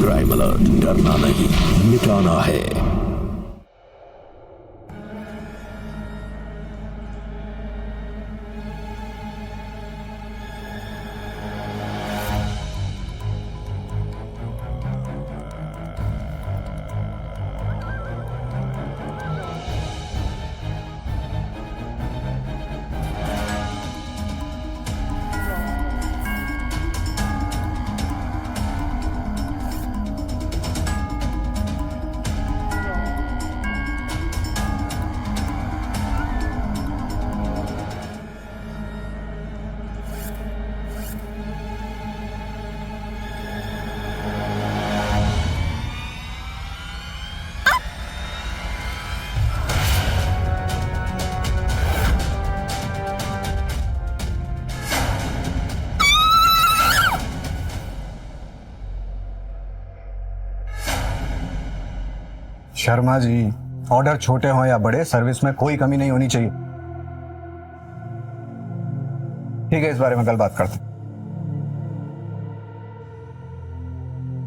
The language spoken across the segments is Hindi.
क्राइम अलर्ट, डरना नहीं, मिटाना है। शर्मा जी, ऑर्डर छोटे हो या बड़े, सर्विस में कोई कमी नहीं होनी चाहिए। ठीक है, इस बारे में कल बात करते हैं।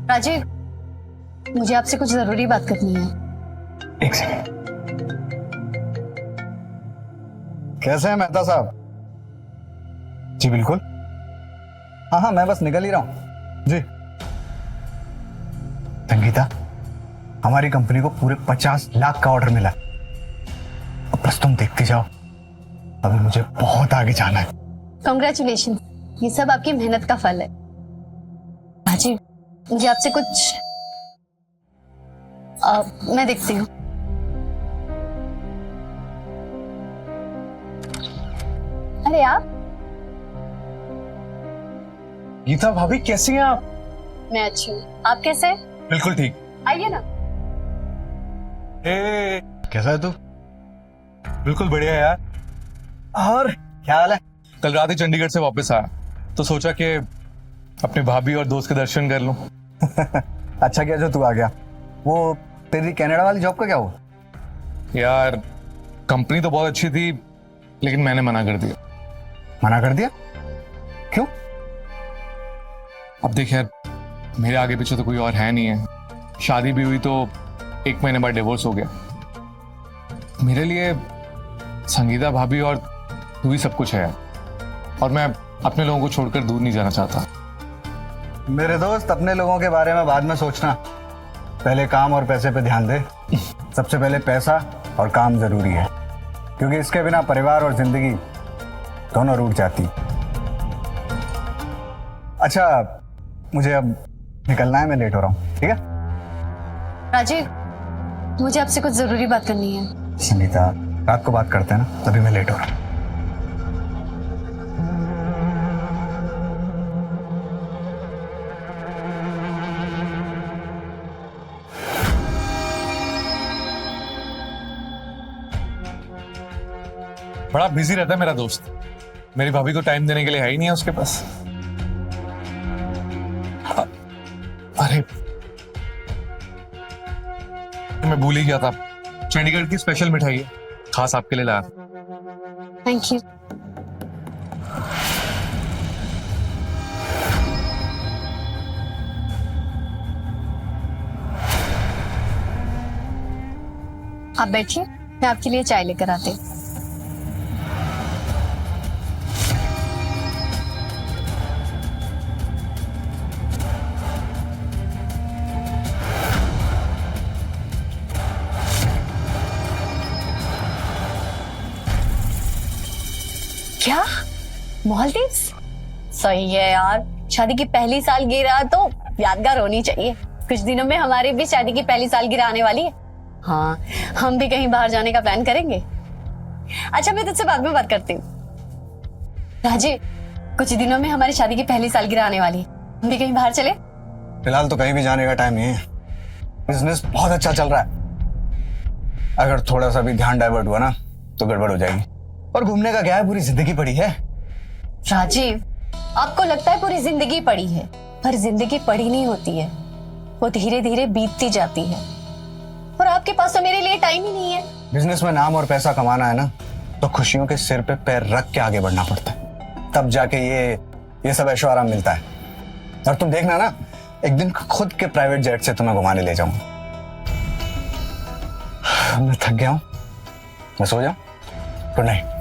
राजीव, मुझे आपसे कुछ जरूरी बात करनी है। एक सेकंड। कैसे हैं मेहता साहब? जी बिल्कुल। हाँ, मैं बस निकल ही रहा हूं जी। संगीता, हमारी कंपनी को पूरे 50 लाख का ऑर्डर मिला। अब बस तुम देखते जाओ, अभी मुझे बहुत आगे जाना है। कॉन्ग्रेचुलेशन, ये सब आपकी मेहनत का फल है। राजीव, मुझे आपसे कुछ मैं देखती हूँ। अरे आप? गीता भाभी, कैसी हैं आप? मैं अच्छी हूँ, आप कैसे हैं? बिल्कुल ठीक। आइए ना। कैसा है तू? बिल्कुल बढ़िया यार। और क्या हाल है? कल रात ही चंडीगढ़ से वापस आया तो सोचा कि अपने भाभी और दोस्त के दर्शन कर लूं। अच्छा किया जो तू आ गया। वो तेरी कनाडा वाली जॉब का क्या हुआ? यार, कंपनी तो बहुत अच्छी थी लेकिन मैंने मना कर दिया। मना कर दिया? क्यों? अब देख यार, मेरे आगे पीछे तो कोई और है नहीं है। शादी भी हुई तो 1 महीने बाद डिवोर्स हो गया। मेरे लिए संगीता भाभी और तू ही सब कुछ है और मैं अपने लोगों को छोड़कर दूर नहीं जाना चाहता। मेरे दोस्त, अपने लोगों के बारे में बाद में सोचना, पहले काम और पैसे पे ध्यान दे। सबसे पहले पैसा और काम जरूरी है, क्योंकि इसके बिना परिवार और जिंदगी दोनों रूठ जाती। अच्छा, मुझे अब निकलना है, मैं लेट हो रहा हूँ। ठीक है राजीव, मुझे आपसे कुछ जरूरी बात करनी है। संगीता, रात को बात करते हैं ना, तभी मैं लेट हो रहा हूँ। बड़ा बिजी रहता है मेरा दोस्त। मेरी भाभी को टाइम देने के लिए है ही नहीं है उसके पास। अरे, मैं भूल ही गया था, चंडीगढ़ की स्पेशल मिठाई है, खास आपके लिए लाया। Thank you. आप बैठिए, मैं आपके लिए चाय लेकर आती हूँ। क्या मालदीव्स? सही है यार, शादी की पहली सालगिरह तो यादगार होनी चाहिए। कुछ दिनों में हमारी भी शादी की पहली सालगिरह आने वाली है। हाँ, हम भी कहीं बाहर जाने का प्लान करेंगे। अच्छा, मैं तुझसे बाद में बात करती हूँ। राजीव, कुछ दिनों में हमारी शादी की पहली सालगिरह आने वाली है, हम भी कहीं बाहर चले? फिलहाल तो कहीं भी जाने का टाइम नहीं है। बिजनेस बहुत अच्छा चल रहा है, अगर थोड़ा सा भी ध्यान डाइवर्ट हुआ ना तो गड़बड़ हो जाएगी। और घूमने का क्या है, पूरी जिंदगी पड़ी है। राजीव, आपको लगता है पूरी जिंदगी पड़ी है, पर जिंदगी पड़ी नहीं होती है, वो धीरे धीरे बीतती जाती है। और आपके पास तो मेरे लिए टाइम ही नहीं है। बिजनेस में नाम और पैसा कमाना है ना, तो खुशियों के सिर पे पैर रख के आगे बढ़ना पड़ता है, तब जाके ये सब ऐशो आराम मिलता है। और तुम देखना ना, एक दिन खुद के प्राइवेट जेट से तुम्हें घुमाने ले जाऊंगा। मैं थक गया हूं, मैं सो जाऊं। Good night.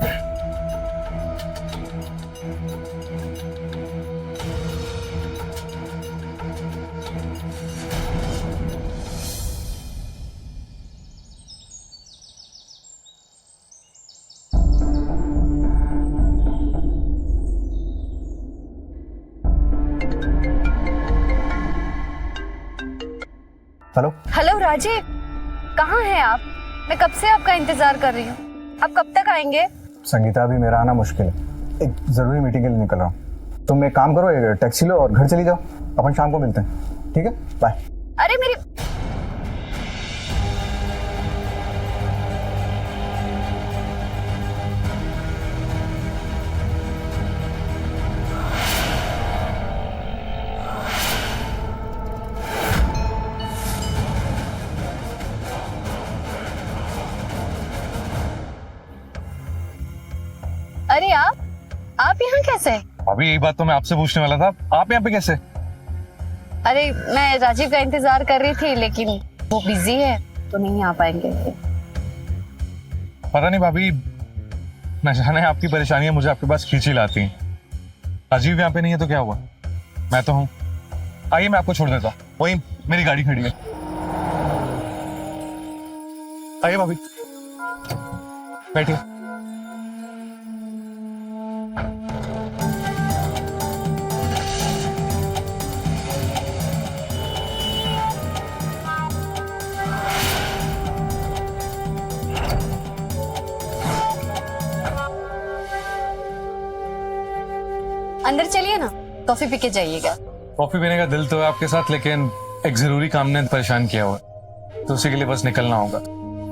Hello. Hello Rajeev, कहाँ हैं आप? मैं कब से आपका इंतजार कर रही हूँ। आप कब तक आएंगे? संगीता, अभी मेरा आना मुश्किल है, एक जरूरी मीटिंग के लिए निकल रहा हूँ। तुम एक काम करो, एक टैक्सी लो और घर चली जाओ। अपन शाम को मिलते हैं, ठीक है? बाय। अरे मेरी अरे आप यहाँ कैसे? अभी यही बात तो मैं आपसे पूछने वाला था, आप यहाँ पे कैसे? अरे मैं राजीव का इंतजार कर रही थी, लेकिन वो बिजी है तो नहीं आ पाएंगे। पता नहीं भाभी, न जाने आपकी परेशानियां मुझे आपके पास खींची लाती हैं। राजीव यहाँ पे नहीं है तो क्या हुआ, मैं तो हूँ। आइए मैं आपको छोड़ देता हूँ, वही मेरी गाड़ी खड़ी है। आइए भाभी, बैठिए। अंदर चलिए ना, कॉफी पी के जाइएगा। कॉफी पीने का दिल तो है आपके साथ, लेकिन एक जरूरी काम ने परेशान किया हुआ है, तो उसी के लिए बस निकलना होगा।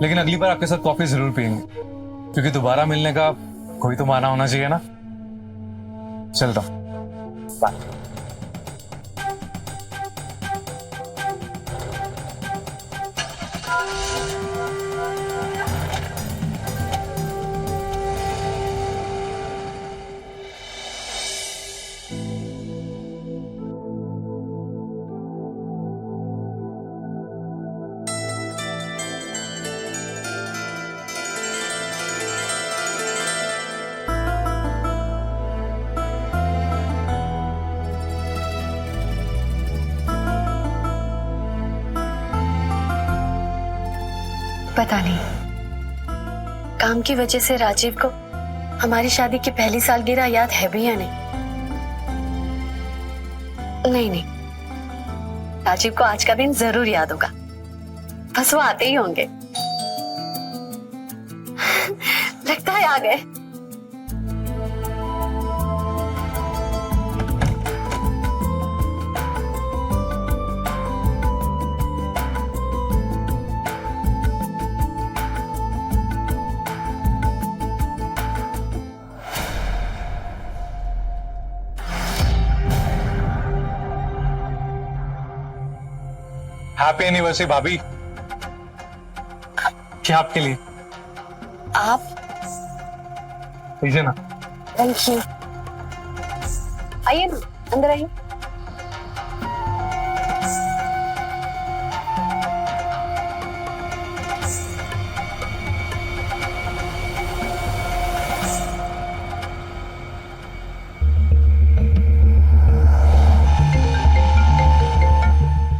लेकिन अगली बार आपके साथ कॉफी जरूर पियेंगे, क्योंकि दोबारा मिलने का कोई तो बहाना होना चाहिए ना। चलता हूं, बाय। पता नहीं काम की वजह से राजीव को हमारी शादी की पहली सालगिरह याद है भी या नहीं। नहीं, राजीव को आज का दिन जरूर याद होगा, बस वो आते ही होंगे। लगता है आ गए। हैप्पी एनिवर्सरी भाभी, क्या आपके लिए। आप? लीजिए ना। Thank you. आइए ना, अंदर आइए।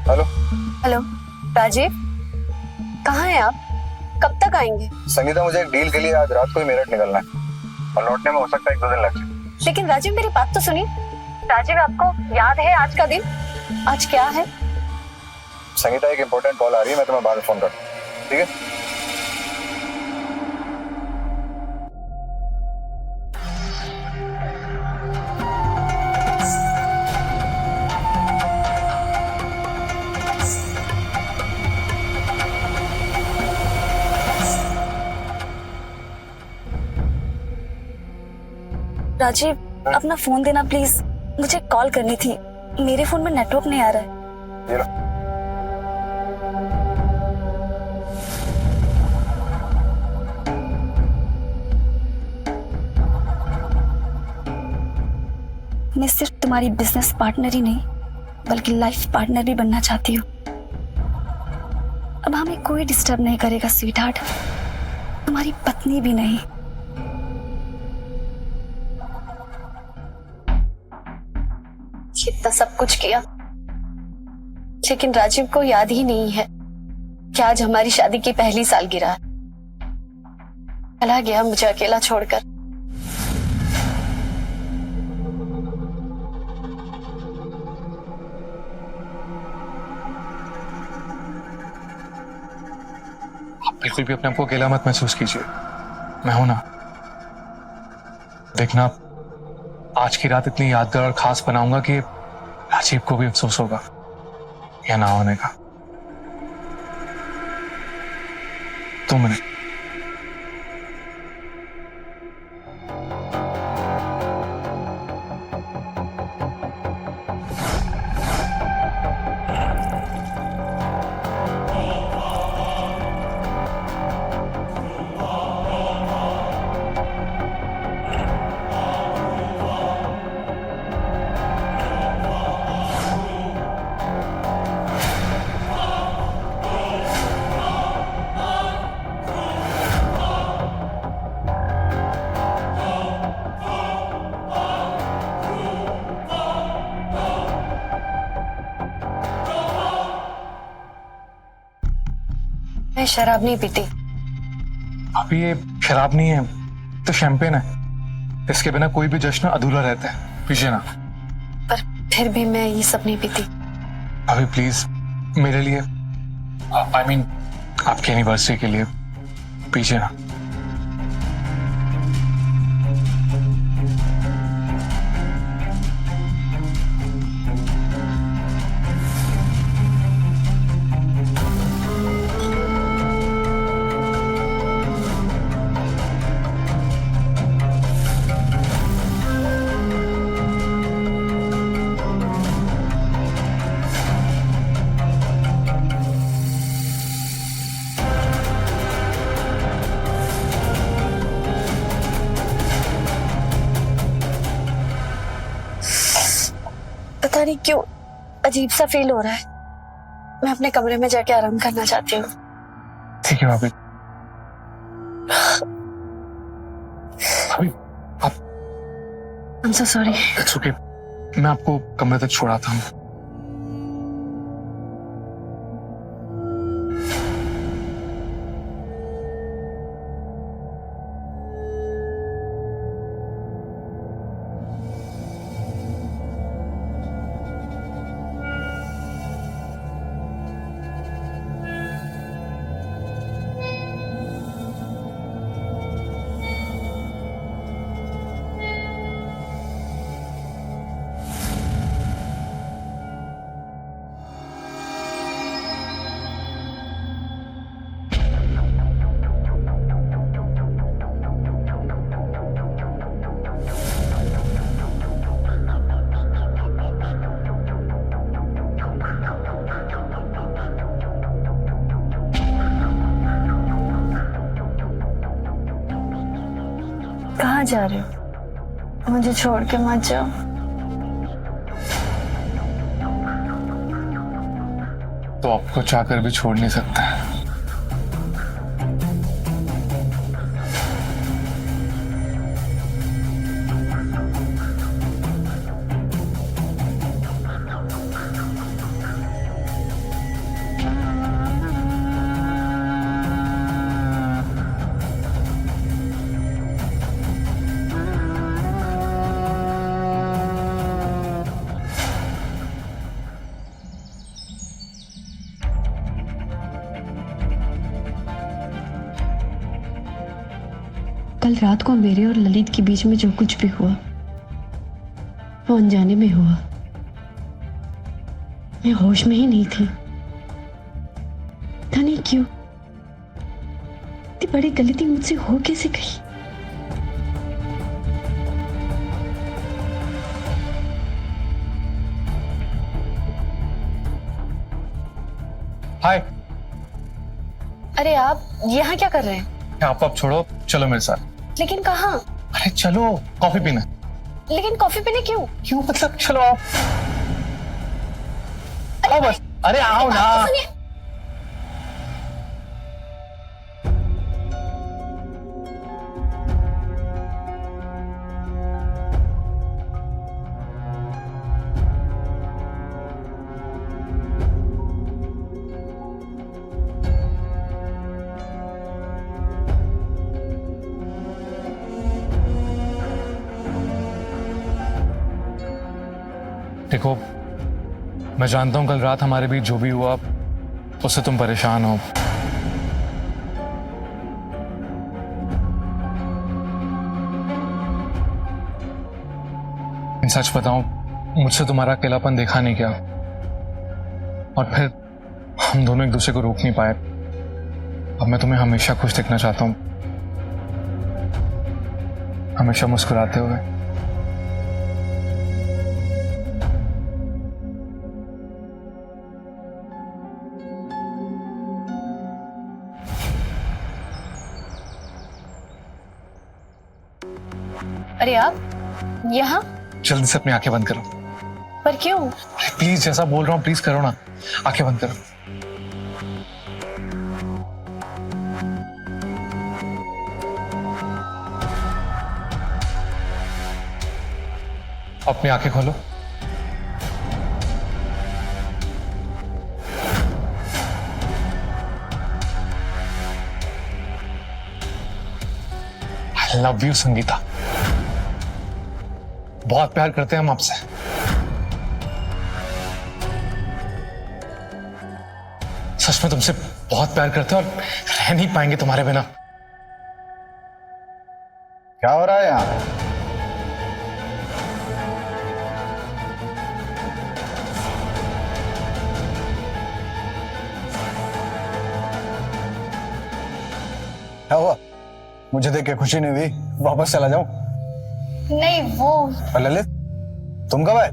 हेलो। हेलो राजीव, कहाँ हैं आप? कब तक आएंगे? संगीता, मुझे एक डील के लिए आज रात को ही मेरठ निकलना है और लौटने में हो सकता है 1-2 दिन लग जाए। लेकिन राजीव मेरी बात तो सुनिए। राजीव, आपको याद है आज का दिन? आज क्या है? संगीता, एक इंपॉर्टेंट कॉल आ रही है, मैं तुम्हें बाद में फोन करता हूँ, ठीक है? राजीव, अपना फोन देना प्लीज, मुझे कॉल करनी थी। मेरे फोन में नेटवर्क नहीं आ रहा है। ये लो। मैं सिर्फ तुम्हारी बिजनेस पार्टनर ही नहीं, बल्कि लाइफ पार्टनर भी बनना चाहती हूँ। अब हमें कोई डिस्टर्ब नहीं करेगा स्वीट हार्ट, तुम्हारी पत्नी भी नहीं। इतना सब कुछ किया, लेकिन राजीव को याद ही नहीं है कि आज हमारी शादी की पहली सालगिरह है। चला गया मुझे अकेला छोड़कर। आप बिल्कुल भी अपने आप को अकेला मत महसूस कीजिए, मैं हूं ना। देखना, आज की रात इतनी यादगार और खास बनाऊंगा कि राजीव को भी अफसोस होगा या ना होने का। 2 मिनट। मैं शराब नहीं पीती। अभी ये शराब नहीं है तो शैंपेन है, इसके बिना कोई भी जश्न अधूरा रहता है। पीजिए ना। पर फिर भी मैं ये सब नहीं पीती। अभी प्लीज मेरे लिए, आई मीन आपकी एनिवर्सरी के लिए पीजिए ना। पता नहीं क्यों अजीब सा फील हो रहा है। मैं अपने कमरे में जाके आराम करना चाहती हूँ। ठीक है भाभी। भाभी आप, I'm so sorry। It's okay, मैं आपको कमरे तक छोड़ाता हूँ। कहाँ जा रहे हो? मुझे छोड़ के मत जाओ। तो आपको चाहकर भी छोड़ नहीं सकता है। कल रात को मेरे और ललित के बीच में जो कुछ भी हुआ वो अनजाने में हुआ। मैं होश में ही नहीं थी। पता नहीं क्यों इतनी बड़ी गलती मुझसे हो कैसे गई। हाय। अरे आप यहाँ क्या कर रहे हैं? आप छोड़ो, चलो मेरे साथ। लेकिन कहाँ? अरे चलो, कॉफी पीना। लेकिन कॉफी पीने क्यों? क्यों मतलब, चलो आप। आओ बस, अरे आओ ना। बात तो सुनिए। देखो, मैं जानता हूं कल रात हमारे बीच जो भी हुआ उससे तुम परेशान हो। सच बताऊं, मुझसे तुम्हारा अकेलापन देखा नहीं गया और फिर हम दोनों एक दूसरे को रोक नहीं पाए। अब मैं तुम्हें हमेशा खुश देखना चाहता हूं, हमेशा मुस्कुराते हुए। अरे आप यहाँ? जल्दी से अपनी आंखें बंद करो। पर क्यों? प्लीज, जैसा बोल रहा हूं प्लीज करो ना, आंखें बंद करो। अपनी आंखें खोलो। आई लव यू संगीता, बहुत प्यार करते हैं हम आपसे। सच में तुमसे बहुत प्यार करते हैं और रह नहीं पाएंगे तुम्हारे बिना। क्या हो रहा है यहाँ? क्या हुआ? मुझे देख के खुशी नहीं हुई? वापस चला जाऊं? नहीं वो और ललित, तुम कब आए?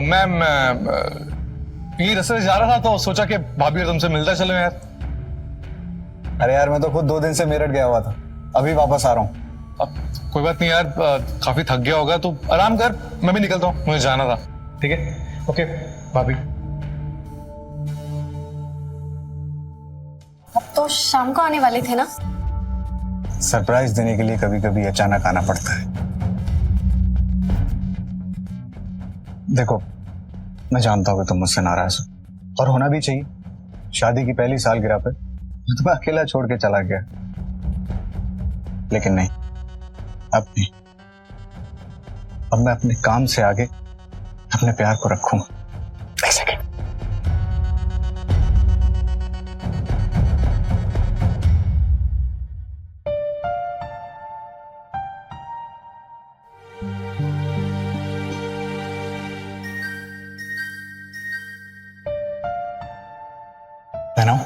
मैं ये रास्ते से जा रहा था तो सोचा कि भाभी और तुमसे मिलता चलो यार। अरे यार, मैं तो खुद 2 दिन से मेरठ गया हुआ था, अभी वापस आ रहा हूँ। अब कोई बात नहीं यार, काफी थक गया होगा तो आराम कर, मैं भी निकलता हूँ, मुझे जाना था। ठीक है, ओके भाभी। अब तो शाम को आने वाले थे ना? सरप्राइज देने के लिए कभी कभी अचानक आना पड़ता है। देखो, मैं जानता हूं कि तुम मुझसे नाराज हो और होना भी चाहिए। शादी की पहली सालगिरह पे मैं तुम्हें अकेला छोड़ के चला गया, लेकिन नहीं, अब नहीं। अब मैं अपने काम से आगे अपने प्यार को रखूंगा। एक सेकंड। बहनों,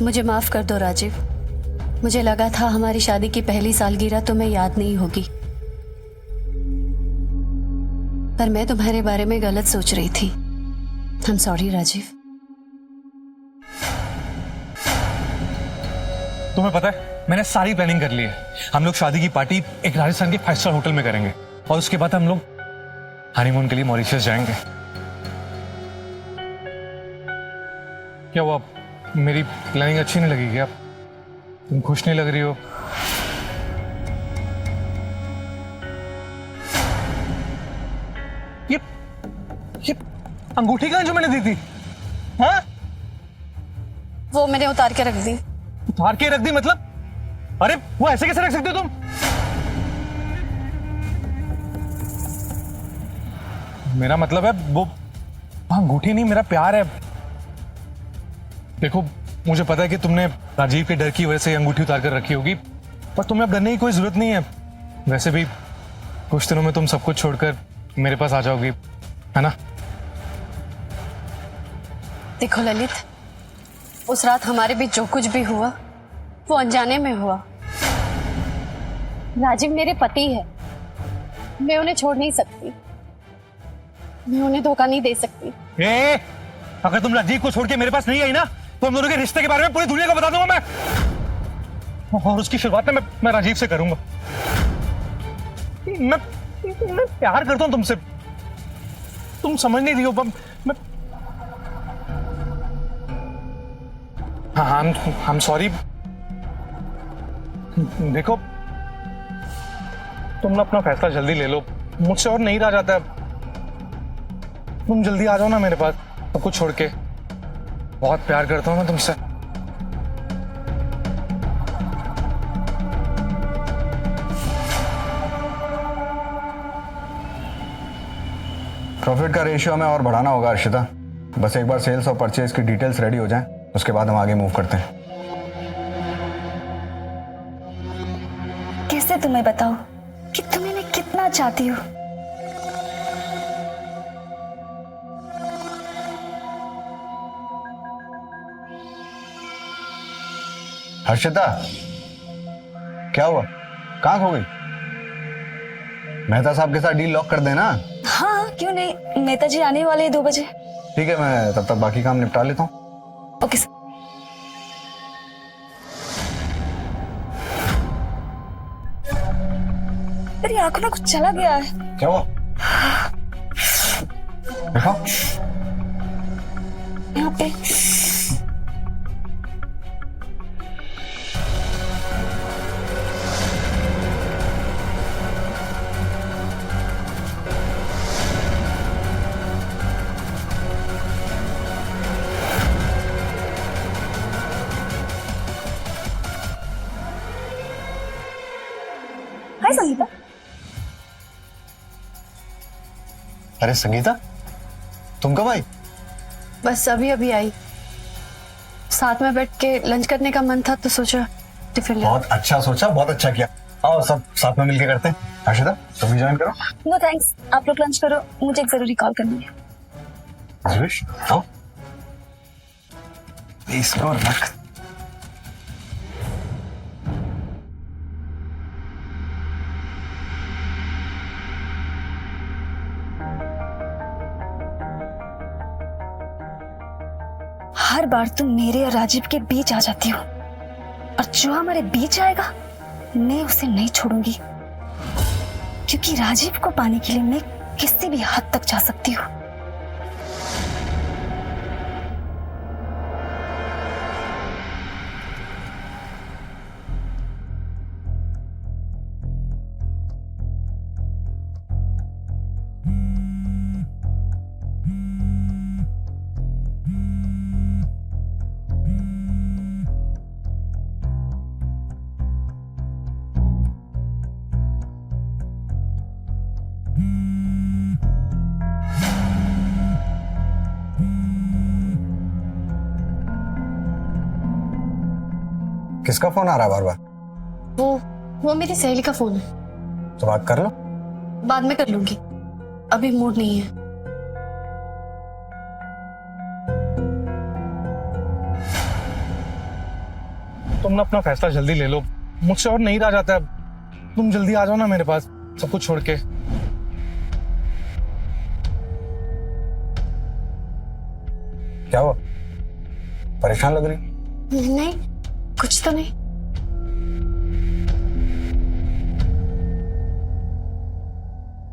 मुझे माफ कर दो राजीव, मुझे लगा था हमारी शादी की पहली सालगिरह तुम्हें याद नहीं होगी, पर मैं तुम्हारे बारे में गलत सोच रही थी। I am sorry Rajeev. तुम्हें पता है, मैंने सारी प्लानिंग कर ली है। हम लोग शादी की पार्टी एक राजस्थान के 5 स्टार होटल में करेंगे और उसके बाद हम लोग हनीमून के लिए मॉरिशस जाएंगे। क्या हुआ, मेरी प्लानिंग अच्छी नहीं लगी क्या? तुम खुश नहीं लग रही हो? ये अंगूठी कहाँ जो मैंने दी थी? हाँ? वो मैंने उतार के रख दी। उतार के रख दी मतलब? अरे वो ऐसे कैसे रख सकते हो तुम? मेरा मतलब है वो अंगूठी नहीं, मेरा प्यार है। देखो मुझे पता है कि तुमने राजीव के डर की वजह से अंगूठी उतार कर रखी होगी, पर तुम्हें अब डरने की कोई जरूरत नहीं है। वैसे भी कुछ दिनों में तुम सब कुछ छोड़कर मेरे पास आ जाओगी, है ना? देखो ललित, उस रात हमारे बीच जो कुछ भी हुआ वो अनजाने में हुआ। राजीव मेरे पति है, मैं उन्हें छोड़ नहीं सकती, मैं उन्हें धोखा नहीं दे सकती। अगर तुम राजीव को छोड़ के मेरे पास नहीं आई ना तो हम दोनों के रिश्ते के बारे में पूरी दुनिया को बता दूंगा मैं, और उसकी शुरुआत में मैं राजीव से करूंगा। मैं प्यार करता हूं तुमसे, तुम समझ नहीं रही हो। मैं हाँ, I'm सॉरी। देखो तुम ना अपना फैसला जल्दी ले लो, मुझसे और नहीं रहा जाता। तुम जल्दी आ जाओ ना मेरे पास सब कुछ छोड़ के। बहुत प्यार करता हूं मैं तुमसे। प्रॉफिट का रेशियो हमें और बढ़ाना होगा अर्शिता। बस एक बार सेल्स और परचेज की डिटेल्स रेडी हो जाएं, उसके बाद हम आगे मूव करते हैं। कैसे तुम्हें बताऊं कि तुम इन्हें कितना चाहती हो? हर्षिता, क्या हुआ? कहाँ खो गई? मेहता साहब के साथ डील लॉक कर देना। हाँ क्यों नहीं, नेताजी आने वाले हैं 2 बजे। ठीक है, मैं तब तक बाकी काम निपटा लेता हूँ। Okay sir. तेरी आंखों में कुछ चला गया है। क्या हुआ? देखो यहाँ पे। हाय संगीता। अरे संगीता, तुम कब आई? बस अभी अभी आई, साथ में बैठ के लंच करने का मन था तो सोचा टिफिन ले। बहुत अच्छा सोचा, बहुत अच्छा किया। आओ सब साथ में मिलके करते हैं। हर्षिता तुम भी ज्वाइन करो। नो थैंक्स, आप लोग लंच करो, मुझे एक जरूरी कॉल करनी है। सुरेश आओ, इसको रख। हर बार तुम मेरे और राजीव के बीच आ जाती हो, और जो हमारे बीच आएगा मैं उसे नहीं छोड़ूंगी, क्योंकि राजीव को पाने के लिए मैं किसी भी हद तक जा सकती हूँ। किसका फोन आ रहा है बार बार? वो मेरी सहेली का फोन है। तो बात कर लो। बाद में कर लूंगी, अभी मूड नहीं है। तुम ना अपना फैसला जल्दी ले लो, मुझसे और नहीं रहा जाता। तुम जल्दी आ जाओ ना मेरे पास सब कुछ छोड़ के। क्या हुआ? परेशान लग रही? नहीं, कुछ तो नहीं।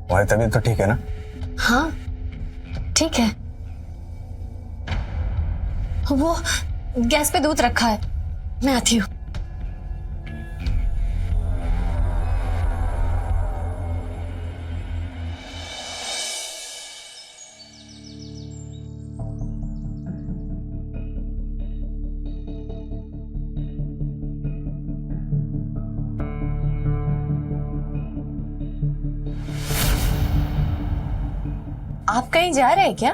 तुम्हारी तबीयत तो ठीक है ना? हाँ ठीक है। वो गैस पे दूध रखा है, मैं आती हूँ। आप कहीं जा रहे हैं क्या?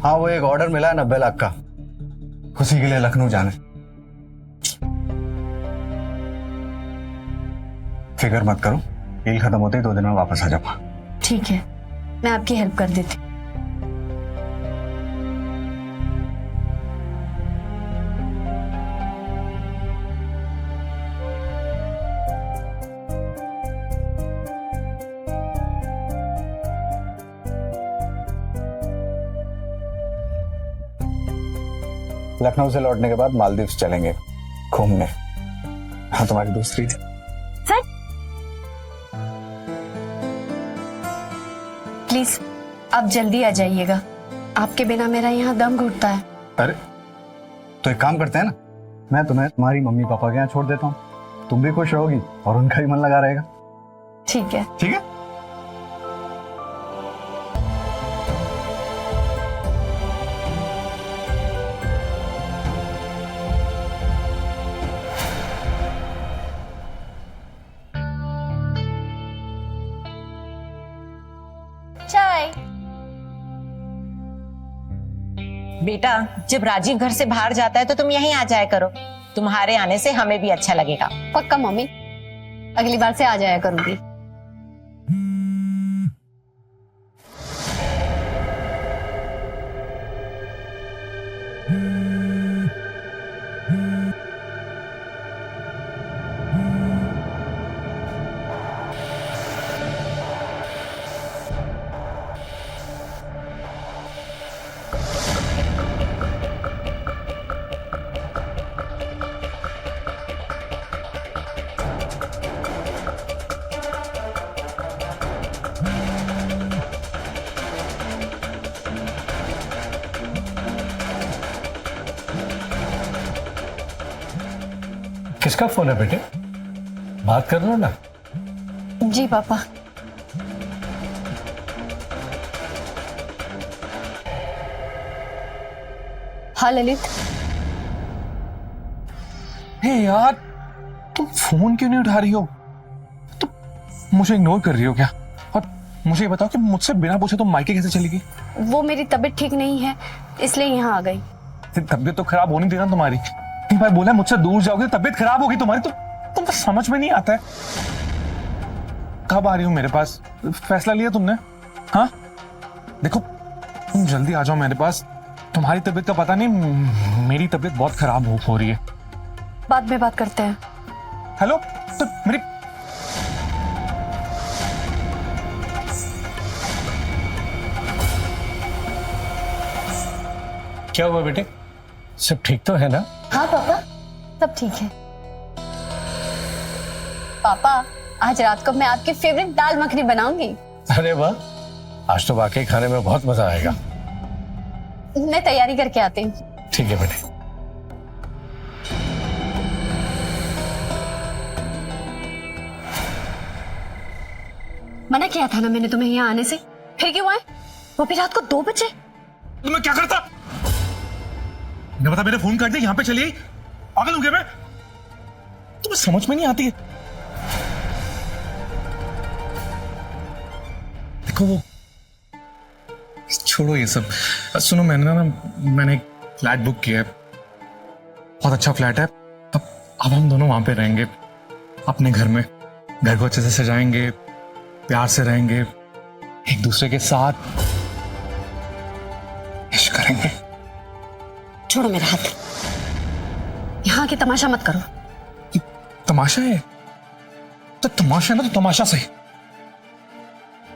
हाँ, वो एक ऑर्डर मिला है 90 लाख का, उसी के लिए लखनऊ जाने। फिक्र मत करो, डील खत्म होते ही 2 दिन में वापस आ जाऊंगा। ठीक है, मैं आपकी हेल्प कर देती हूँ। लखनऊ से लौटने के बाद मालदीव्स चलेंगे घूमने। हाँ, तुम्हारी दूसरी थी। सर प्लीज आप जल्दी आ जाइएगा, आपके बिना मेरा यहाँ दम घुटता है। अरे तो एक काम करते हैं ना, मैं तुम्हें तुम्हारी मम्मी पापा के यहाँ छोड़ देता हूँ, तुम भी खुश रहोगी और उनका भी मन लगा रहेगा। ठीक है। ठीक है। चाय। बेटा, जब राजीव घर से बाहर जाता है तो तुम यहीं आ जाया करो। तुम्हारे आने से हमें भी अच्छा लगेगा। पक्का मम्मी, अगली बार से आ जाया करूंगी। किसका फोन है बेटे? बात कर लो ना। जी पापा। हाँ ललित। हे यार, तुम फोन क्यों नहीं उठा रही हो? तुम मुझे इग्नोर कर रही हो क्या? और मुझे ये बताओ कि मुझसे बिना पूछे तुम मायके कैसे चली गई? वो मेरी तबीयत ठीक नहीं है, इसलिए यहाँ आ गई। तबीयत तो खराब होनी थी ना तुम्हारी। एक बार बोला मुझसे दूर जाओगे तो तबीयत खराब होगी तुम्हारी। तुम तो समझ में नहीं आता है। कब आ रही हो मेरे पास? फैसला लिया तुमने? हाँ देखो, तुम जल्दी आ जाओ मेरे पास। तुम्हारी तबीयत का पता नहीं, मेरी तबीयत बहुत खराब हो रही है। बाद में बात करते हैं। हेलो, तो मेरी क्या हुआ बेटे? सब ठीक तो है ना? हाँ पापा, सब ठीक है। पापा, आज रात को मैं आपकी फेवरेट दाल मखनी बनाऊंगी। अरे वाह, आज तो वाकई खाने में बहुत मजा आएगा। मैं तैयारी करके आती हूँ। ठीक है बेटे। मना किया था ना मैंने तुम्हें यहाँ आने से, फिर क्यों आए? वो भी रात को 2 बजे। तो मैं क्या करता? मैं बता, मेरे फोन काट दे, यहाँ पे चली आई। पागल हो गया मैं? तुम्हें समझ में नहीं आती है। देखो वो छोड़ो ये सब। सुनो, मैंने एक फ्लैट बुक किया है, बहुत अच्छा फ्लैट है। अब हम दोनों वहां पे रहेंगे, अपने घर में। घर को अच्छे से सजाएंगे, प्यार से रहेंगे, एक दूसरे के साथ इश्क करेंगे। छोड़ो मेरा हाथ, यहाँ की तमाशा मत करो। ये तमाशा है तो तमाशा है ना, तो तमाशा सही।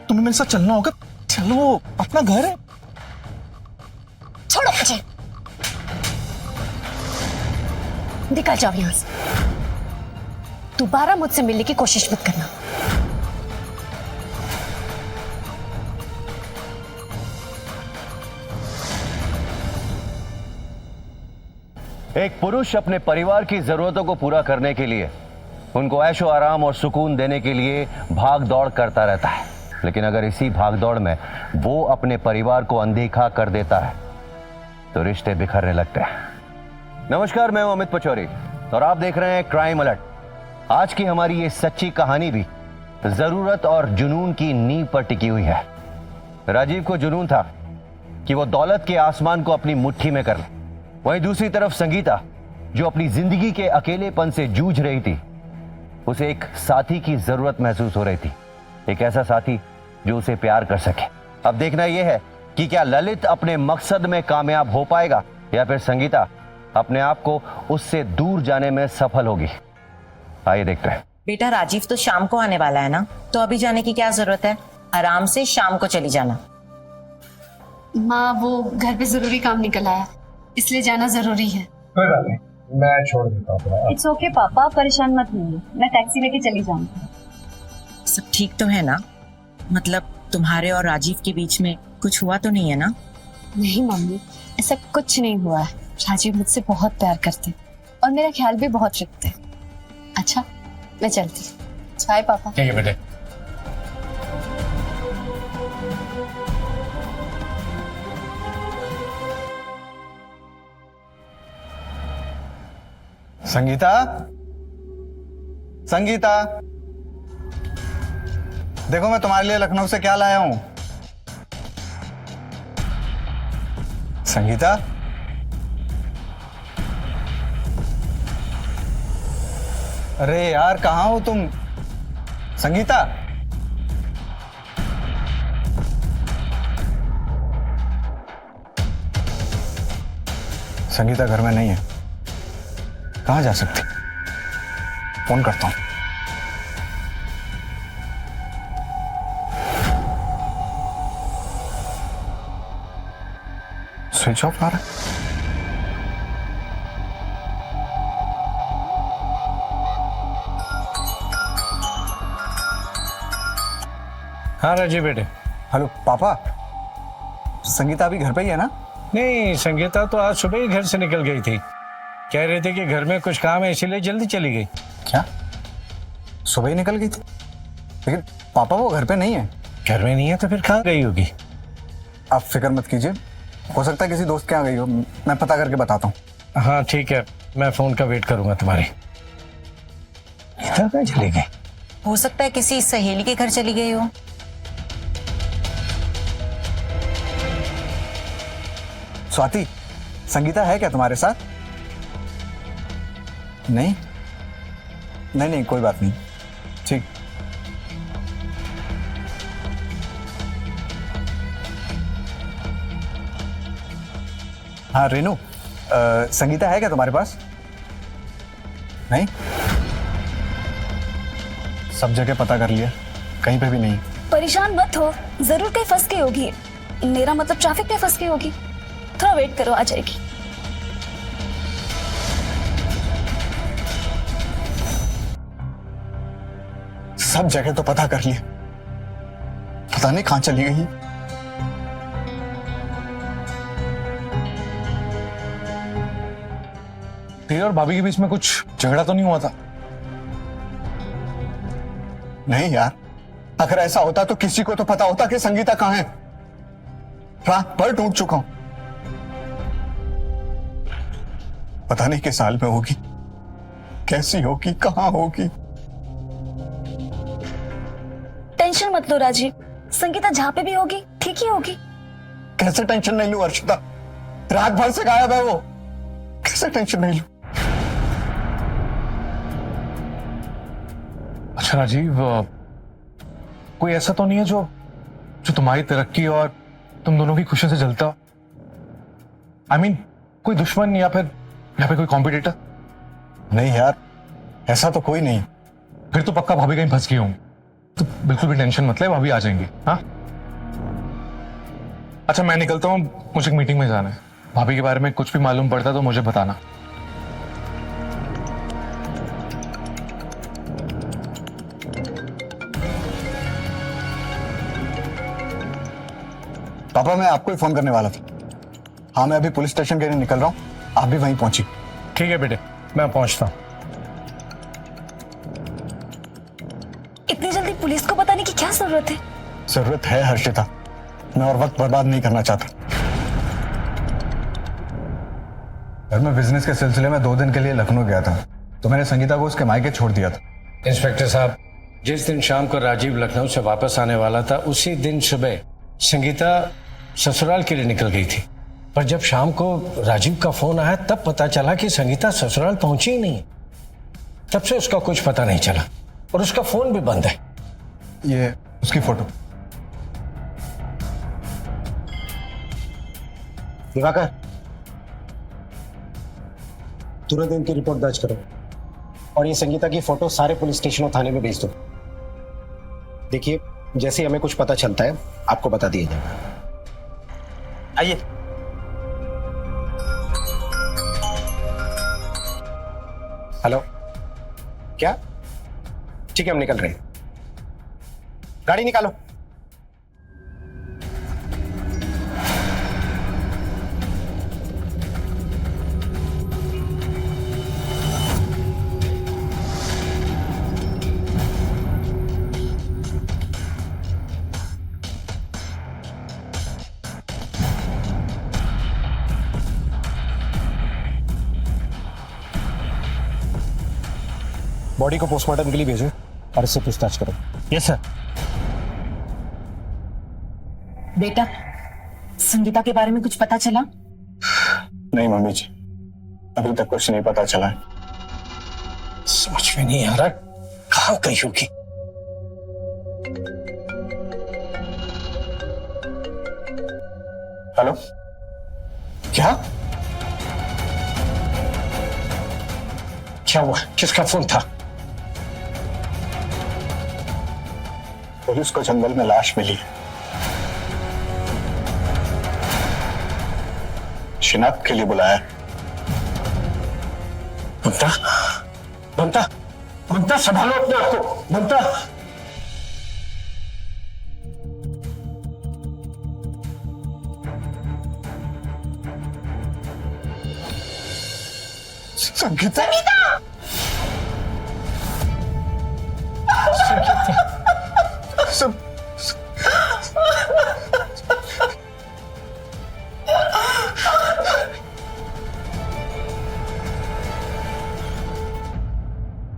तुम्हें मेरे साथ चलना होगा, चलो, अपना घर है। छोड़ो मुझे, निकल जाओ यहां से। दोबारा मुझसे मिलने की कोशिश मत करना। एक पुरुष अपने परिवार की जरूरतों को पूरा करने के लिए, उनको ऐशो आराम और सुकून देने के लिए भाग दौड़ करता रहता है। लेकिन अगर इसी भाग दौड़ में वो अपने परिवार को अनदेखा कर देता है तो रिश्ते बिखरने लगते हैं। नमस्कार, मैं हूं अमित पचौरी और आप देख रहे हैं क्राइम अलर्ट। आज की हमारी ये सच्ची कहानी भी जरूरत और जुनून की नींव पर टिकी हुई है। राजीव को जुनून था कि वो दौलत के आसमान को अपनी मुट्ठी में कर ले। वहीं दूसरी तरफ संगीता, जो अपनी जिंदगी के अकेलेपन से जूझ रही थी, उसे एक साथी की जरूरत महसूस हो रही थी, एक ऐसा साथी जो उसे प्यार कर सके। अब देखना यह है कि क्या ललित अपने मकसद में कामयाब हो पाएगा या फिर संगीता अपने आप को उससे दूर जाने में सफल होगी। आइए देखते हैं। बेटा राजीव तो शाम को आने वाला है ना, तो अभी जाने की क्या जरूरत है, आराम से शाम को चली जाना। माँ वो घर पे जरूरी काम निकल आया, इसलिए जाना जरूरी है। कोई बात नहीं, मैं छोड़ देता हूँ। इट्स ओके पापा, परेशान मत होइए, मैं टैक्सी लेके चली जाऊंगी। सब ठीक तो है ना? मतलब तुम्हारे और राजीव के बीच में कुछ हुआ तो नहीं है ना? नहीं मम्मी, ऐसा कुछ नहीं हुआ है। राजीव मुझसे बहुत प्यार करते हैं और मेरा ख्याल भी बहुत रखते हैं। अच्छा मैं चलती हूँ। चाय पापा। ठीक है बेटे। संगीता, संगीता, देखो मैं तुम्हारे लिए लखनऊ से क्या लाया हूं। संगीता, अरे यार कहाँ हो तुम? संगीता, संगीता घर में नहीं है। कहाँ जा सकती? फोन करता हूं। स्विच ऑफ आ रहा है। हाँ राजीव बेटे। हेलो पापा, संगीता अभी घर पे ही है ना? नहीं, संगीता तो आज सुबह ही घर से निकल गई थी। कह रही थी कि घर में कुछ काम है, इसीलिए जल्दी चली गई। क्या सुबह ही निकल गई थी? लेकिन पापा वो घर पे नहीं है। घर में नहीं है तो फिर कहाँ गई होगी? आप फिक्र मत कीजिए, हो सकता है किसी दोस्त के यहाँ गई हो, मैं पता करके बताता हूँ। हाँ ठीक है, मैं फोन का वेट करूंगा तुम्हारी। इधर कहाँ चली गई? हो सकता है किसी सहेली के घर चली गई हो। स्वाति, संगीता है क्या तुम्हारे साथ? नहीं नहीं नहीं, कोई बात नहीं। ठीक। हाँ रेनू, संगीता है क्या तुम्हारे पास? नहीं, सब जगह पता कर लिया, कहीं पे भी नहीं। परेशान मत हो, जरूर कहीं फंस गई होगी। मेरा मतलब ट्रैफिक में फंस गई होगी। थोड़ा वेट करो, आ जाएगी। सब जगह तो पता कर लिया, पता नहीं कहां चली गई। तेरे और भाभी के बीच में कुछ झगड़ा तो नहीं हुआ था? नहीं यार, अगर ऐसा होता तो किसी को तो पता होता कि संगीता कहां है। रात भर ढूंढ चुका हूं, पता नहीं किस हाल में होगी, कैसी होगी, कहां होगी। टेंशन मत लो राजीव, संगीता जहाँ पे भी होगी ठीक ही होगी। कैसे टेंशन नहीं लूं अर्शिता? रात भर से गायब है वो, कैसे टेंशन नहीं लूं? अच्छा राजीव, कोई ऐसा तो नहीं है जो जो तुम्हारी तरक्की और तुम दोनों की खुशियों से जलता? I mean, कोई दुश्मन या फिर कोई कॉम्पिटिटर? नहीं यार, ऐसा तो कोई नहीं। फिर तो पक्का भाभी कहीं फंस गई होंगी। तो बिल्कुल भी टेंशन मत ले, भाभी आ जाएंगी। हाँ अच्छा, मैं निकलता हूँ, मुझे एक मीटिंग में जाना है। भाभी के बारे में कुछ भी मालूम पड़ता तो मुझे बताना। पापा मैं आपको ही फोन करने वाला था। हाँ मैं अभी पुलिस स्टेशन के लिए निकल रहा हूँ, आप भी वहीं पहुंची। ठीक है बेटे, मैं पहुंचता हूँ। इतनी जल्दी पुलिस को बताने की क्या जरूरत है? जरूरत है हर्षिता, मैं और वक्त बर्बाद नहीं करना चाहता। घर में बिजनेस के सिलसिले में 2 दिन के लिए लखनऊ गया था, तो मैंने संगीता को उसके मायके छोड़ दिया था। इंस्पेक्टर साहब, जिस दिन शाम को राजीव लखनऊ से वापस आने वाला था, उसी दिन सुबह संगीता ससुराल के लिए निकल गई थी, पर जब शाम को राजीव का फोन आया तब पता चला कि संगीता ससुराल पहुंची ही नहीं। तब से उसका कुछ पता नहीं चला और उसका फोन भी बंद है। ये उसकी फोटो। दिवाकर, तुरंत इनकी रिपोर्ट दर्ज करो और ये संगीता की फोटो सारे पुलिस स्टेशन और थाने में भेज दो। देखिए, जैसे ही हमें कुछ पता चलता है आपको बता दिया जाएगा। आइए। हेलो, क्या? ठीक है, हम निकल रहे हैं। गाड़ी निकालो। बॉडी को पोस्टमार्टम के लिए भेजो और इससे पूछताछ करो। Yes sir. बेटा, संगीता के बारे में कुछ पता चला? नहीं मम्मी जी, अभी तक कुछ नहीं पता चला है। समझ में नहीं आ रहा कहाँ गई होगी। हेलो, क्या क्या हुआ? किसका फोन था? पुलिस को जंगल में लाश मिली है। शिनाख्त के लिए बुलाया। ममता, ममता, ममता संभालो अपने आप को। ममता, संगीता, सब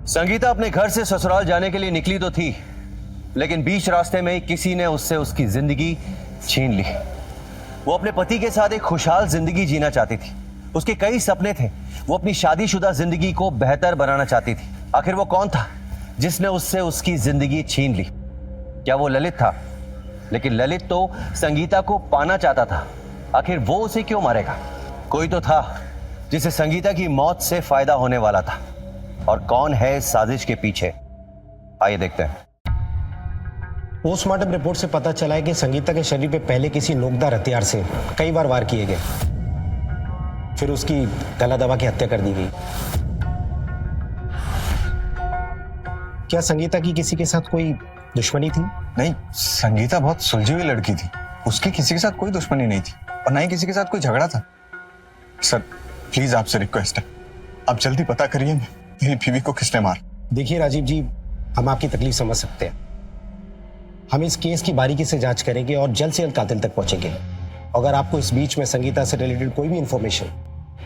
संगीता अपने घर से ससुराल जाने के लिए निकली तो थी, लेकिन बीच रास्ते में किसी ने उससे उसकी जिंदगी छीन ली। वो अपने पति के साथ एक खुशहाल जिंदगी जीना चाहती थी। उसके कई सपने थे। वो अपनी शादीशुदा जिंदगी को बेहतर बनाना चाहती थी। आखिर वो कौन था जिसने उससे उसकी जिंदगी छीन ली? क्या वो ललित था? लेकिन ललित तो संगीता को पाना चाहता था। आखिर वो उसे क्यों मारेगा? कोई तो था जिसे संगीता की मौत से फायदा होने वाला था। और कौन है इस साजिश के पीछे? आइए देखते हैं। पोस्टमार्टम रिपोर्ट से पता चला है कि संगीता के शरीर पे पहले किसी नोकदार हथियार से कई बार वार किए गए, फिर उसकी गला दबा के हत्या कर दी गई। क्या संगीता की किसी के साथ कोई दुश्मनी थी? नहीं, संगीता बहुत सुलझी हुई लड़की थी। उसकी किसी के साथ कोई दुश्मनी नहीं थी और ना ही किसी के साथ कोई झगड़ा था। सर प्लीज आपसे रिक्वेस्ट है, आप जल्दी पता करिए मेरी बीवी को किसने मारा। देखिए राजीव जी, हम आपकी तकलीफ समझ सकते हैं। हम इस केस की बारीकी से जांच करेंगे और जल्द से जल्द कातिल तक पहुंचेंगे। अगर आपको इस बीच में संगीता से रिलेटेड कोई भी इंफॉर्मेशन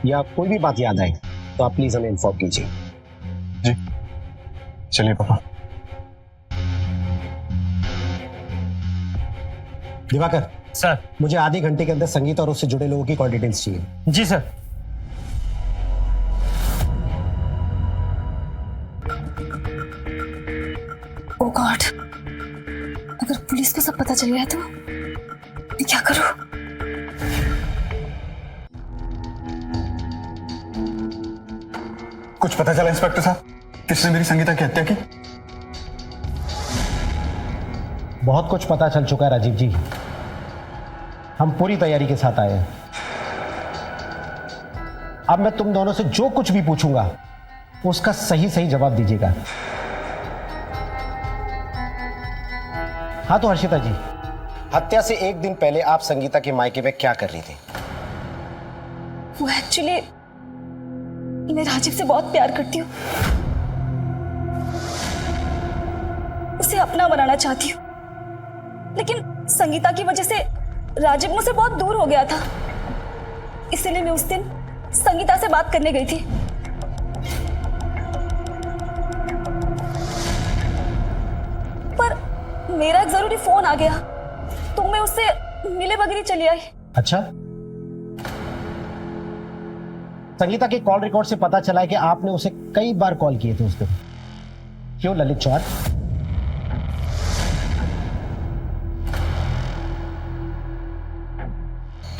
या कोई भी बात याद आए तो आप प्लीज हमें इन्फॉर्म कीजिए। जी चलिए पापा। दिवाकर सर। मुझे आधे घंटे के अंदर संगीता और उससे जुड़े लोगों की कॉल डिटेल्स चाहिए। जी सर। ओ गॉड, अगर पुलिस को सब पता चल गया तो मैं क्या करूं? कुछ पता चला इंस्पेक्टर साहब, किसने मेरी संगीता की हत्या की? बहुत कुछ पता चल चुका है राजीव जी, हम पूरी तैयारी के साथ आए हैं। अब मैं तुम दोनों से जो कुछ भी पूछूंगा उसका सही सही जवाब दीजिएगा। हाँ तो हर्षिता जी, हत्या से एक दिन पहले आप संगीता के मायके में क्या कर रही थी? वो एक्चुअली मैं राजीव से बहुत प्यार करती हूँ, उसे अपना बनाना चाहती हूँ, लेकिन संगीता की वजह से राजीव मुझसे बहुत दूर हो गया था। इसलिए मैं उस दिन संगीता से बात करने गई थी। पर मेरा एक जरूरी फोन आ गया तो मैं उससे मिले वगैरह चली आई। अच्छा, संगीता के कॉल रिकॉर्ड से पता चला है कि आपने उसे कई बार कॉल किए थे उस दिन। क्यों ललित चौहान?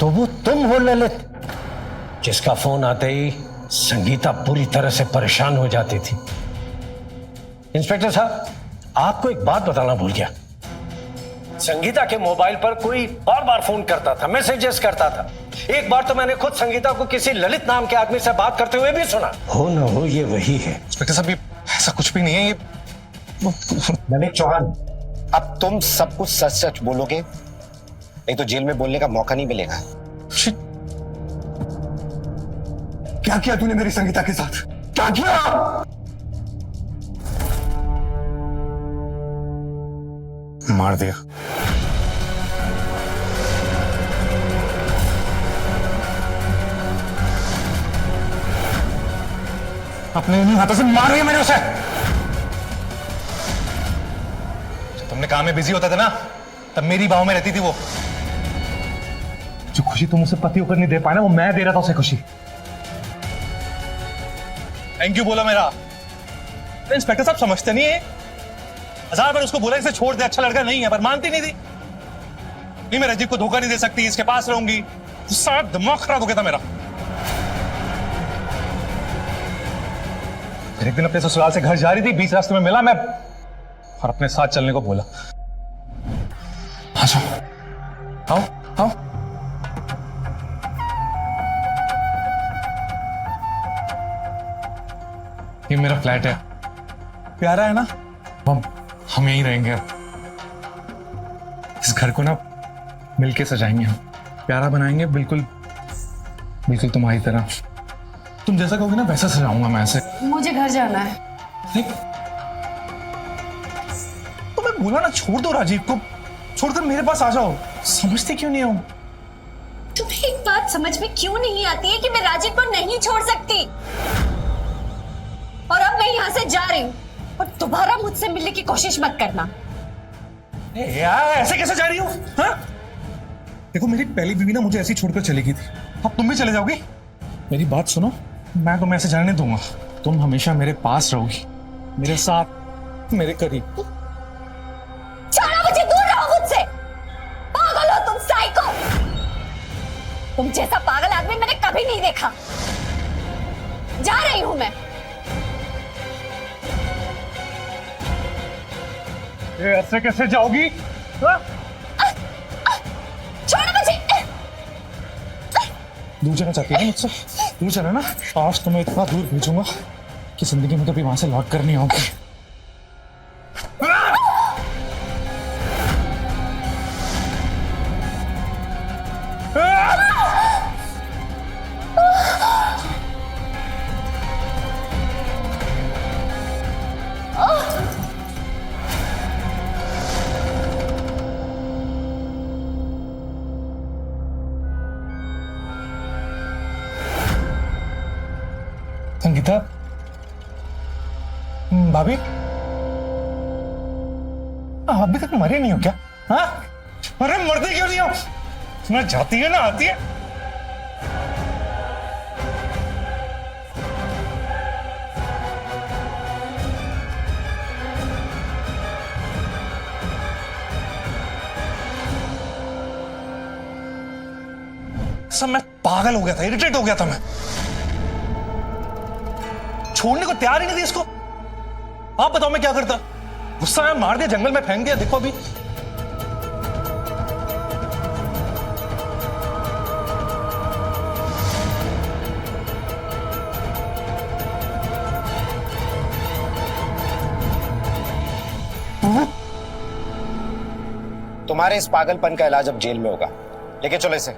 तो वो तुम हो ललित, जिसका फोन आते ही संगीता पूरी तरह से परेशान हो जाती थी। इंस्पेक्टर साहब, आपको एक बात बताना भूल गया। संगीता के मोबाइल पर कोई बार बार फोन करता था, मैसेजेस करता था। एक बार तो मैंने खुद संगीता को किसी ललित नाम के आदमी से बात करते हुए भी सुना। हो ना हो ये वही है। इंस्पेक्टर साहब, ये ऐसा कुछ भी नहीं है। ये ललित चौहान, अब तुम सब कुछ सच सच बोलोगे, नहीं तो जेल में बोलने का मौका नहीं मिलेगा। क्या किया तूने मेरी संगीता के साथ? क्या किया? मार दिया। अपने इन्हीं हाथों से मार दिया मैंने उसे। तुमने काम में बिजी होता था ना, तब मेरी बाहों में रहती थी वो। जो खुशी तुम उसे पति होकर नहीं दे पाए ना, वो मैं दे रहा था उसे खुशी। थैंक यू बोला मेरा। इंस्पेक्टर साहब समझते नहीं है। 1000 बार उसको बोला इसे छोड़ दे, अच्छा लड़का नहीं है, पर मानती नहीं थी। नहीं, मैं राजीव को धोखा नहीं दे सकती, इसके पास रहूंगी। सारा दिमाग खराब हो गया था मेरा। फिर एक दिन अपने ससुराल से घर जा रही थी, बीच रास्ते में मिला मैं और अपने साथ चलने को बोला। आ जाओ, आओ आओ। ये मेरा फ्लैट है, प्यारा है ना। हम यहीं रहेंगे अब। इस घर को ना मिलके सजाएंगे, हम प्यारा बनाएंगे, बिल्कुल बिल्कुल तुम्हारी तरह। तुम जैसा कहोगे ना वैसा सजाऊंगा मैं ऐसे। मुझे घर जाना है। तो मैं बोला ना, छोड़ दो राजीव को, छोड़कर मेरे पास आ जाओ। समझते क्यों नहीं हो? तुम्हें एक बात समझ में क्यों नहीं आती है कि मैं राजीव को नहीं छोड़ सकती। और अब मैं यहाँ से जा रही हूँ और दोबारा मुझसे मिलने की कोशिश मत करना। यार ऐसे कैसे जा रही हो? हाँ? देखो, मेरी पहली बीवी ना मुझे ऐसे ही छोड़कर चली गई थी। अब तुम भी चले जाओगी? मेरी बात सुनो, मैं तुम्हें ऐसे जाने नहीं दूंगा। तुम हमेशा मेरे पास रहोगी, मेरे साथ, मेरे करीब। 4 बजे दूर रहो मुझसे। पागल हो तुम, साइको। तुम जैसा पागल आदमी मैंने कभी नहीं देखा। जा रही हूं मैं। ऐसे कैसे जाओगी? हाँ? छोड़ो मुझे। दूर जाना चाहती है ना मुझसे? दूर जाना ना, आज तुम्हें इतना दूर भेजूंगा कि जिंदगी में कभी वहां से लौट कर नहीं आऊंगी। संगीता, भाभी, अभी तक मरे नहीं हो क्या? हाँ? अरे मरते क्यों नहीं हो? ना जाती है ना आती है। सब मैं पागल हो गया था, इरिटेट हो गया था मैं। छोड़ने को तैयार ही नहीं थी इसको। आप बताओ मैं क्या करता? गुस्सा में मार दिया, जंगल में फेंक दिया। देखो अभी। तुम्हारे इस पागलपन का इलाज अब जेल में होगा। लेके चलो इसे।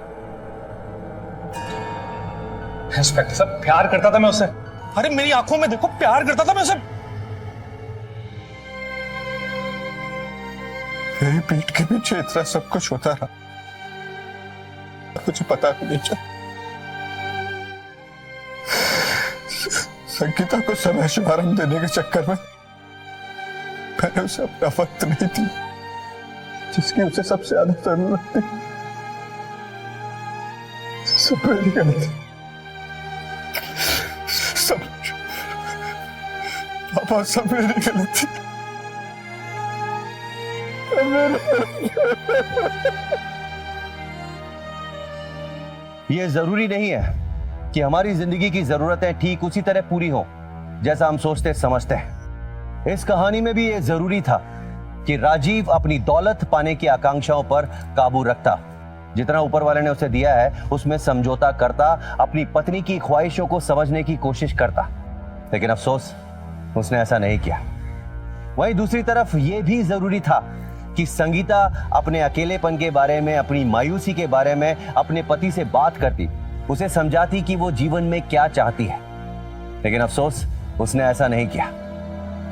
इंस्पेक्टर साहब, प्यार करता था मैं उससे। अरे मेरी आंखों में देखो, प्यार करता था मैं उससे। मेरी पीठ के पीछे इतना सब कुछ होता रहा, मुझे पता भी नहीं चला। संगीता को समय शुभारंभ देने के चक्कर में मैंने उसे अपना वक्त नहीं दी। जिसकी उसे सबसे ज्यादा जरूरत थी, सब मेरी गलती, सब पापा, सब मेरी गलती। ये जरूरी नहीं है कि हमारी जिंदगी की जरूरतें ठीक उसी तरह पूरी हों जैसा हम सोचते समझते हैं। इस कहानी में भी ये जरूरी था कि राजीव अपनी दौलत पाने की आकांक्षाओं पर काबू रखता, जितना ऊपर वाले ने उसे दिया है उसमें समझौता करता, अपनी पत्नी की ख्वाहिशों को समझने की कोशिश करता। लेकिन अफसोस उसने ऐसा नहीं किया। वहीं दूसरी तरफ यह भी जरूरी था कि संगीता अपने अकेलेपन के बारे में, अपनी मायूसी के बारे में अपने पति से बात करती, उसे समझाती कि वो जीवन में क्या चाहती है। लेकिन अफसोस उसने ऐसा नहीं किया।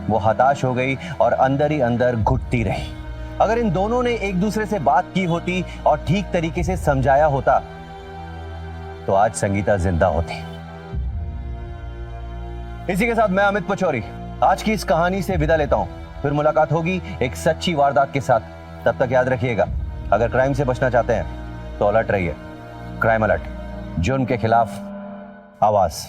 वो हताश हो गई और अंदर ही अंदर घुटती रही। अगर इन दोनों ने एक दूसरे से बात की होती और ठीक तरीके से समझाया होता तो आज संगीता जिंदा होती। इसी के साथ मैं अमित पचौरी आज की इस कहानी से विदा लेता हूं। फिर मुलाकात होगी एक सच्ची वारदात के साथ। तब तक याद रखिएगा, अगर क्राइम से बचना चाहते हैं तो अलर्ट रहिए। क्राइम अलर्ट, जुर्म के खिलाफ आवाज।